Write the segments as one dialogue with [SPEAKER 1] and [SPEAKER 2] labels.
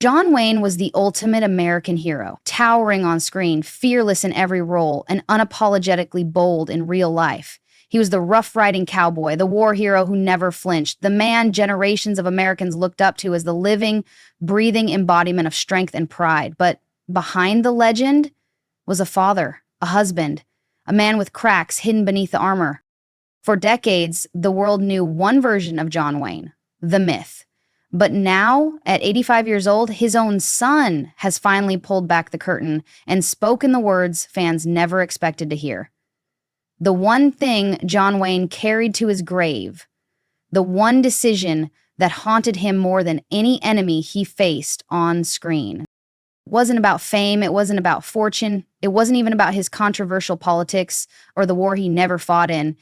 [SPEAKER 1] John Wayne was the ultimate American hero, towering on screen, fearless in every role, and unapologetically bold in real life. He was the rough-riding cowboy, the war hero who never flinched, the man generations of Americans looked up to as the living, breathing embodiment of strength and pride. But behind the legend was a father, a husband, a man with cracks hidden beneath the armor. For decades, the world knew one version of John Wayne, the myth. But now, at 85 years old, his own son has finally pulled back the curtain and spoken the words fans never expected to hear. The one thing John Wayne carried to his grave, the one decision that haunted him more than any enemy he faced on screen. It wasn't about fame, it wasn't about fortune, it wasn't even about his controversial politics or the war he never fought in.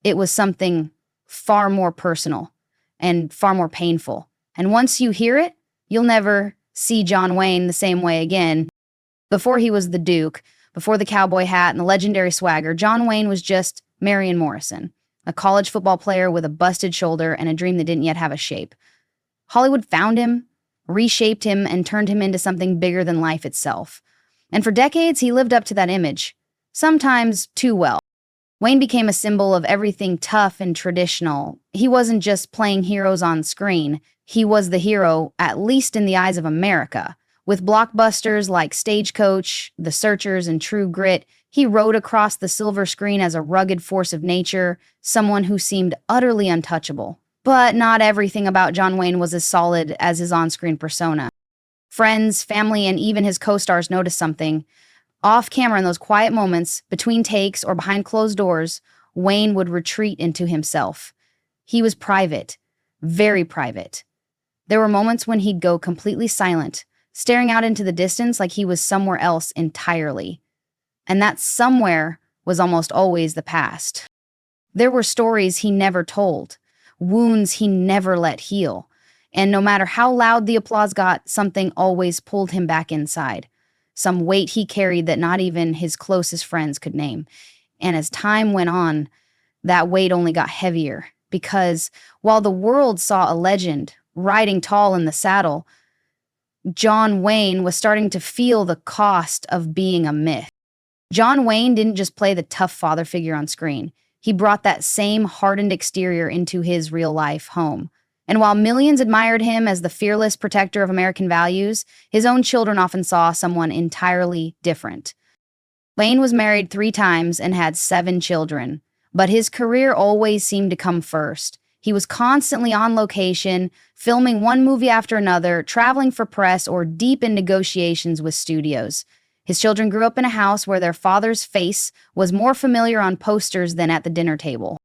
[SPEAKER 1] It was something far more personal and far more painful. And once you hear it, you'll never see John Wayne the same way again. Before he was the Duke, before the cowboy hat and the legendary swagger, John Wayne was just Marion Morrison, a college football player with a busted shoulder and a dream that didn't yet have a shape. Hollywood found him, reshaped him, and turned him into something bigger than life itself. And for decades, he lived up to that image, sometimes too well. Wayne became a symbol of everything tough and traditional. He wasn't just playing heroes on screen. He was the hero, at least in the eyes of America. With blockbusters like Stagecoach, The Searchers, and True Grit, he rode across the silver screen as a rugged force of nature, someone who seemed utterly untouchable. But not everything about John Wayne was as solid as his on-screen persona. Friends, family, and even his co-stars noticed something. Off camera, in those quiet moments, between takes or behind closed doors, Wayne would retreat into himself. He was private, very private. There were moments when he'd go completely silent, staring out into the distance like he was somewhere else entirely. And that somewhere was almost always the past. There were stories he never told, wounds he never let heal. And no matter how loud the applause got, something always pulled him back inside. Some weight he carried that not even his closest friends could name. And as time went on, that weight only got heavier, because while the world saw a legend riding tall in the saddle, John Wayne was starting to feel the cost of being a myth. John Wayne didn't just play the tough father figure on screen. He brought that same hardened exterior into his real-life home. And while millions admired him as the fearless protector of American values, his own children often saw someone entirely different. Wayne was married 3 times and had 7 children, but his career always seemed to come first. He was constantly on location, filming one movie after another, traveling for press, or deep in negotiations with studios. His children grew up in a house where their father's face was more familiar on posters than at the dinner table.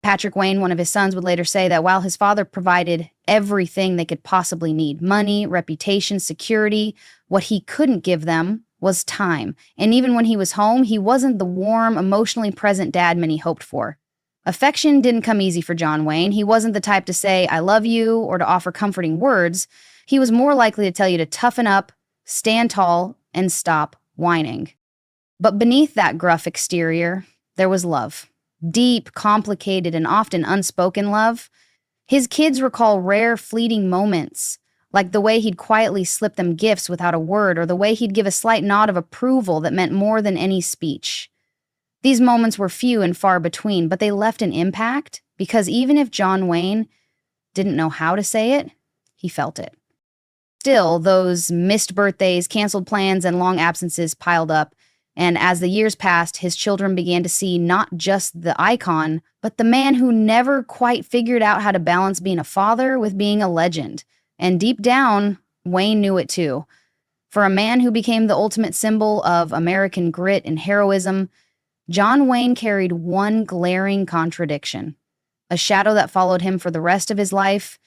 [SPEAKER 1] Patrick Wayne, one of his sons, would later say that while his father provided everything they could possibly need, money, reputation, security, what he couldn't give them was time. And even when he was home, he wasn't the warm, emotionally present dad many hoped for. Affection didn't come easy for John Wayne. He wasn't the type to say, "I love you," or to offer comforting words. He was more likely to tell you to toughen up, stand tall, and stop whining. But beneath that gruff exterior, there was love. Deep, complicated, and often unspoken love. His kids recall rare, fleeting moments, like the way he'd quietly slip them gifts without a word, or the way he'd give a slight nod of approval that meant more than any speech. These moments were few and far between, but they left an impact, because even if John Wayne didn't know how to say it, he felt it. Still, those missed birthdays, canceled plans, and long absences piled up, and as the years passed, his children began to see not just the icon, but the man who never quite figured out how to balance being a father with being a legend. And deep down, Wayne knew it too. For a man who became the ultimate symbol of American grit and heroism, John Wayne carried one glaring contradiction, a shadow that followed him for the rest of his life.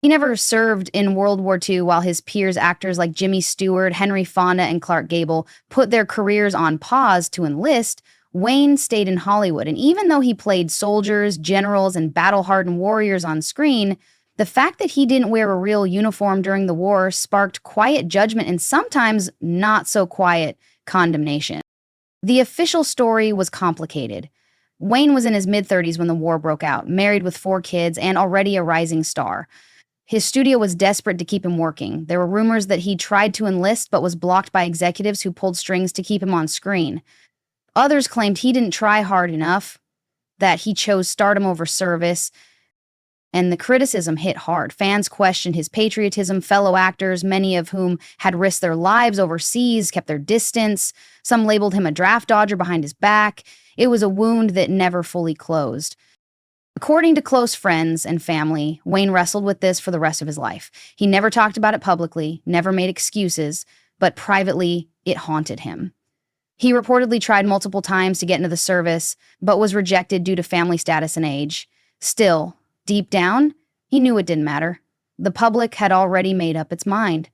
[SPEAKER 1] He never served in World War II while his peers, actors like Jimmy Stewart, Henry Fonda, and Clark Gable, put their careers on pause to enlist. Wayne stayed in Hollywood, and even though he played soldiers, generals, and battle-hardened warriors on screen, the fact that he didn't wear a real uniform during the war sparked quiet judgment and sometimes not so quiet condemnation. The official story was complicated. Wayne was in his mid-30s when the war broke out, married with 4 kids and already a rising star. His studio was desperate to keep him working. There were rumors that he tried to enlist but was blocked by executives who pulled strings to keep him on screen. Others claimed he didn't try hard enough, that he chose stardom over service, and the criticism hit hard. Fans questioned his patriotism. Fellow actors, many of whom had risked their lives overseas, kept their distance. Some labeled him a draft dodger behind his back. It was a wound that never fully closed. According to close friends and family, Wayne wrestled with this for the rest of his life. He never talked about it publicly, never made excuses, but privately, it haunted him. He reportedly tried multiple times to get into the service, but was rejected due to family status and age. Still, deep down, he knew it didn't matter. The public had already made up its mind.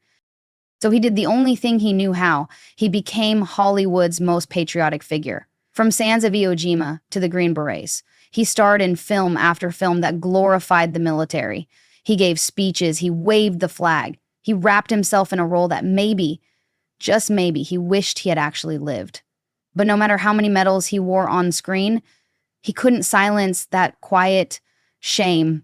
[SPEAKER 1] So he did the only thing he knew how. He became Hollywood's most patriotic figure. From Sands of Iwo Jima to the Green Berets, he starred in film after film that glorified the military. He gave speeches, he waved the flag. He wrapped himself in a role that maybe, just maybe, he wished he had actually lived. But no matter how many medals he wore on screen, he couldn't silence that quiet shame.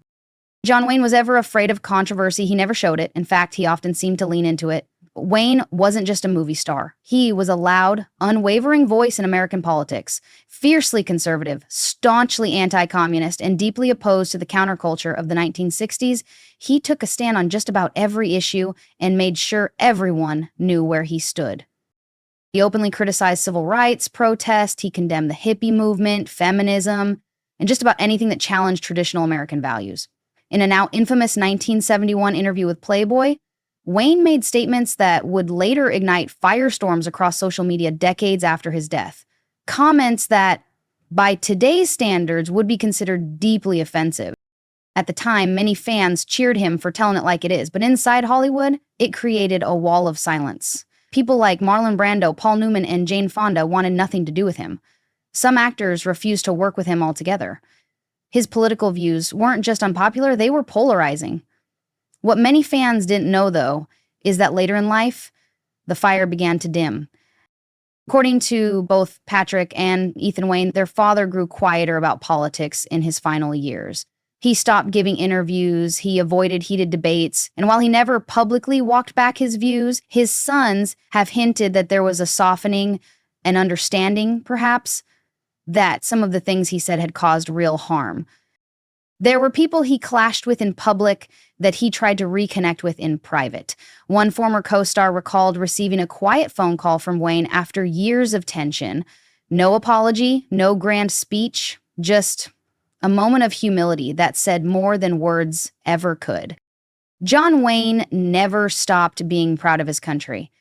[SPEAKER 1] John Wayne was ever afraid of controversy. He never showed it. In fact, he often seemed to lean into it. Wayne wasn't just a movie star. He was a loud, unwavering voice in American politics, fiercely conservative, staunchly anti-communist, and deeply opposed to the counterculture of the 1960s. He took a stand on just about every issue and made sure everyone knew where he stood. He openly criticized civil rights protests. He condemned the hippie movement, feminism, and just about anything that challenged traditional American values. In a now infamous 1971 interview with Playboy, Wayne made statements that would later ignite firestorms across social media decades after his death. Comments that, by today's standards, would be considered deeply offensive. At the time, many fans cheered him for telling it like it is, but inside Hollywood, it created a wall of silence. People like Marlon Brando, Paul Newman, and Jane Fonda wanted nothing to do with him. Some actors refused to work with him altogether. His political views weren't just unpopular, they were polarizing. What many fans didn't know, though, is that later in life, the fire began to dim. According to both Patrick and Ethan Wayne, their father grew quieter about politics in his final years. He stopped giving interviews, he avoided heated debates, and while he never publicly walked back his views, his sons have hinted that there was a softening and understanding, perhaps, that some of the things he said had caused real harm. There were people he clashed with in public that he tried to reconnect with in private. One former co-star recalled receiving a quiet phone call from Wayne after years of tension. No apology, no grand speech, just a moment of humility that said more than words ever could. John Wayne never stopped being proud of his country.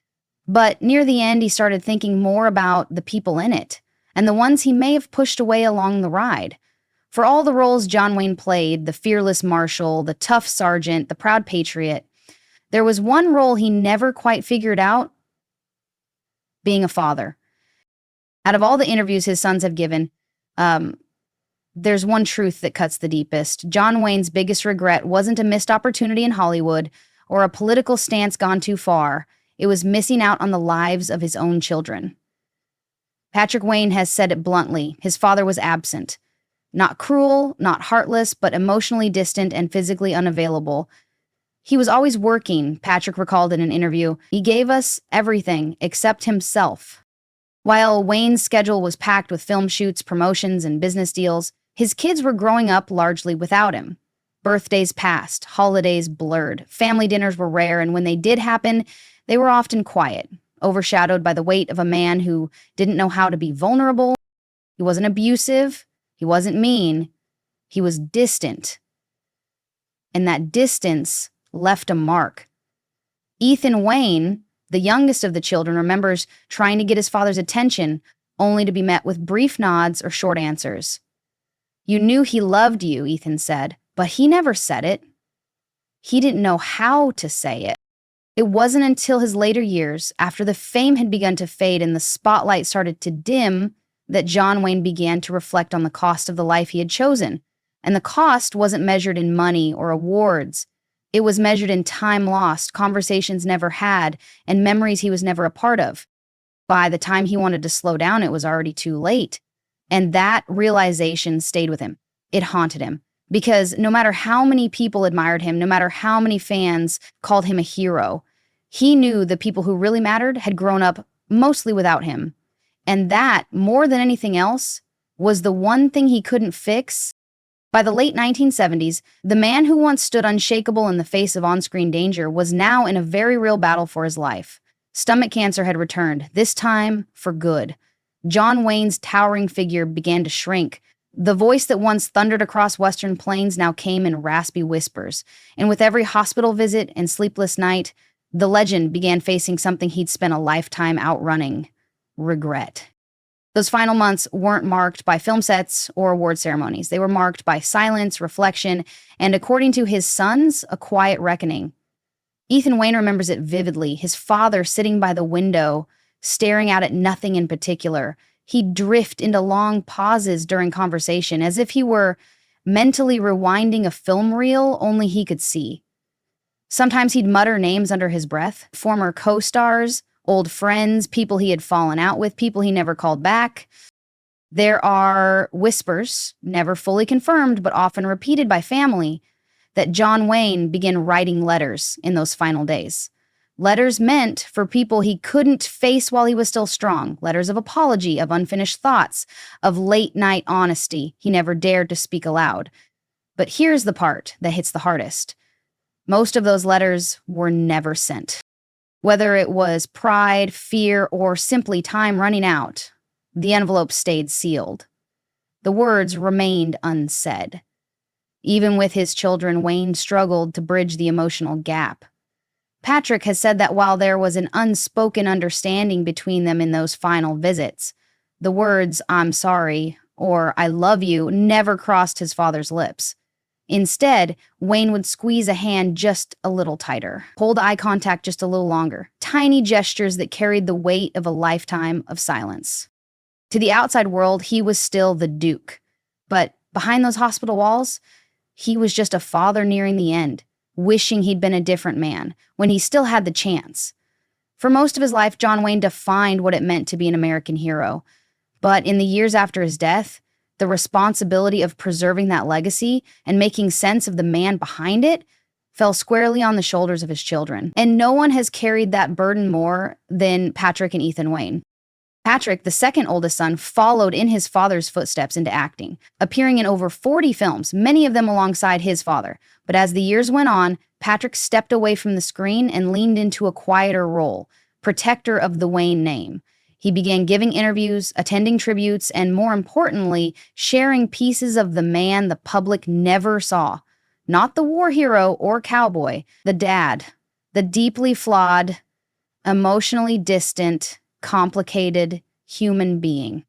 [SPEAKER 1] But near the end, he started thinking more about the people in it, and the ones he may have pushed away along the ride. For all the roles John Wayne played, the fearless marshal, the tough sergeant, the proud patriot, there was one role he never quite figured out: being a father. Out of all the interviews his sons have given, there's one truth that cuts the deepest. John Wayne's biggest regret wasn't a missed opportunity in Hollywood or a political stance gone too far. It was missing out on the lives of his own children. Patrick Wayne has said it bluntly. His father was absent. Not cruel, not heartless, but emotionally distant and physically unavailable. He was always working, Patrick recalled in an interview. He gave us everything except himself. While Wayne's schedule was packed with film shoots, promotions, and business deals, his kids were growing up largely without him. Birthdays passed, holidays blurred, family dinners were rare, and when they did happen, they were often quiet, overshadowed by the weight of a man who didn't know how to be vulnerable. He wasn't abusive. He wasn't mean. He was distant. And that distance left a mark. Ethan Wayne, the youngest of the children, remembers trying to get his father's attention, only to be met with brief nods or short answers. "You knew he loved you," Ethan said, but he never said it. He didn't know how to say it. It wasn't until his later years, after the fame had begun to fade and the spotlight started to dim, that John Wayne began to reflect on the cost of the life he had chosen. And the cost wasn't measured in money or awards. It was measured in time lost, conversations never had, and memories he was never a part of. By the time he wanted to slow down, it was already too late. And that realization stayed with him. It haunted him. Because no matter how many people admired him, no matter how many fans called him a hero, he knew the people who really mattered had grown up mostly without him. And that, more than anything else, was the one thing he couldn't fix. By the late 1970s, the man who once stood unshakable in the face of on-screen danger was now in a very real battle for his life. Stomach cancer had returned, this time for good. John Wayne's towering figure began to shrink. The voice that once thundered across Western plains now came in raspy whispers. And with every hospital visit and sleepless night, the legend began facing something he'd spent a lifetime outrunning: regret. Those final months weren't marked by film sets or award ceremonies. They were marked by silence, reflection, and, according to his sons, a quiet reckoning. Ethan Wayne remembers it vividly, his father sitting by the window, staring out at nothing in particular. He'd drift into long pauses during conversation, as if he were mentally rewinding a film reel only he could see. Sometimes he'd mutter names under his breath, former co-stars, old friends, people he had fallen out with, people he never called back. There are whispers, never fully confirmed but often repeated by family, that John Wayne began writing letters in those final days. Letters meant for people he couldn't face while he was still strong. Letters of apology, of unfinished thoughts, of late-night honesty he never dared to speak aloud. But here's the part that hits the hardest. Most of those letters were never sent. Whether it was pride, fear, or simply time running out, the envelope stayed sealed. The words remained unsaid. Even with his children, Wayne struggled to bridge the emotional gap. Patrick has said that while there was an unspoken understanding between them in those final visits, the words "I'm sorry" or "I love you" never crossed his father's lips. Instead, Wayne would squeeze a hand just a little tighter, hold eye contact just a little longer, tiny gestures that carried the weight of a lifetime of silence. To the outside world, he was still the Duke. But behind those hospital walls, he was just a father nearing the end, wishing he'd been a different man when he still had the chance. For most of his life, John Wayne defined what it meant to be an American hero. But in the years after his death, the responsibility of preserving that legacy and making sense of the man behind it fell squarely on the shoulders of his children. And no one has carried that burden more than Patrick and Ethan Wayne. Patrick, the second oldest son, followed in his father's footsteps into acting, appearing in over 40 films, many of them alongside his father. But as the years went on, Patrick stepped away from the screen and leaned into a quieter role, protector of the Wayne name. He began giving interviews, attending tributes, and more importantly, sharing pieces of the man the public never saw. Not the war hero or cowboy, the dad, the deeply flawed, emotionally distant, complicated human being.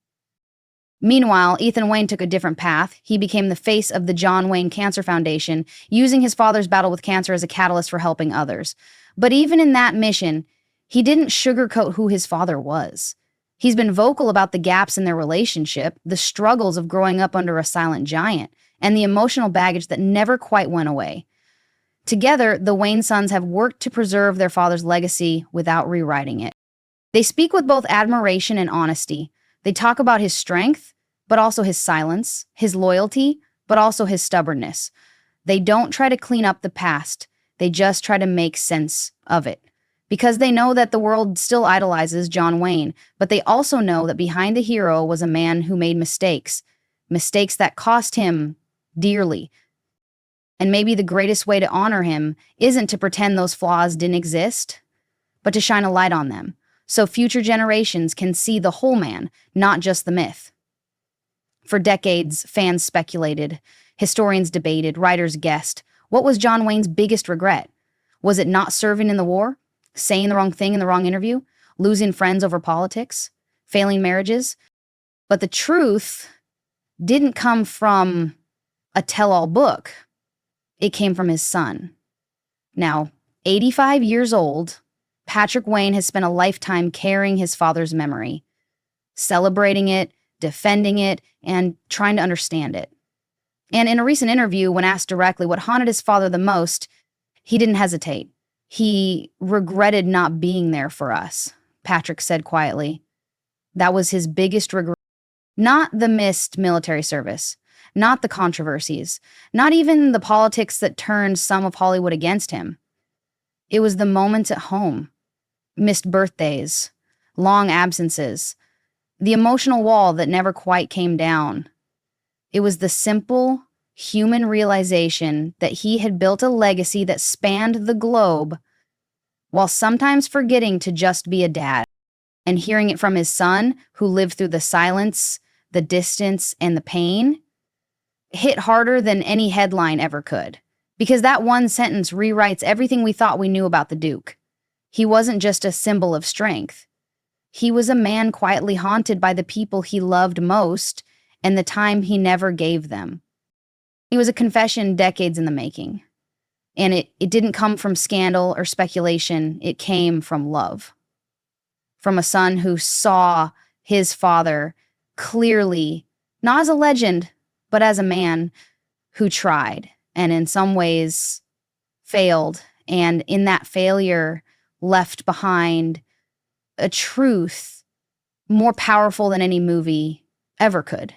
[SPEAKER 1] Meanwhile, Ethan Wayne took a different path. He became the face of the John Wayne Cancer Foundation, using his father's battle with cancer as a catalyst for helping others. But even in that mission, he didn't sugarcoat who his father was. He's been vocal about the gaps in their relationship, the struggles of growing up under a silent giant, and the emotional baggage that never quite went away. Together, the Wayne sons have worked to preserve their father's legacy without rewriting it. They speak with both admiration and honesty. They talk about his strength, but also his silence, his loyalty, but also his stubbornness. They don't try to clean up the past. They just try to make sense of it. Because they know that the world still idolizes John Wayne, but they also know that behind the hero was a man who made mistakes that cost him dearly. And maybe the greatest way to honor him isn't to pretend those flaws didn't exist, but to shine a light on them, so future generations can see the whole man, not just the myth. For decades, fans speculated, historians debated, writers guessed. What was John Wayne's biggest regret? Was it not serving in the war? Saying the wrong thing in the wrong interview? Losing friends over politics? Failing marriages? But the truth didn't come from a tell-all book. It came from his son. Now, 85 years old, Patrick Wayne has spent a lifetime carrying his father's memory, celebrating it, defending it, and trying to understand it. And in a recent interview, when asked directly what haunted his father the most, he didn't hesitate. He regretted not being there for us, Patrick said quietly. That was his biggest regret. Not the missed military service, not the controversies, not even the politics that turned some of Hollywood against him. It was the moments at home, missed birthdays, long absences, the emotional wall that never quite came down. It was the simple, human realization that he had built a legacy that spanned the globe while sometimes forgetting to just be a dad. And hearing it from his son, who lived through the silence, the distance, and the pain, hit harder than any headline ever could. Because that one sentence rewrites everything we thought we knew about the Duke. He wasn't just a symbol of strength. He was a man quietly haunted by the people he loved most and the time he never gave them. It was a confession decades in the making. And it didn't come from scandal or speculation. It came from love. From a son who saw his father clearly, not as a legend, but as a man who tried and in some ways failed. And in that failure, left behind a truth more powerful than any movie ever could.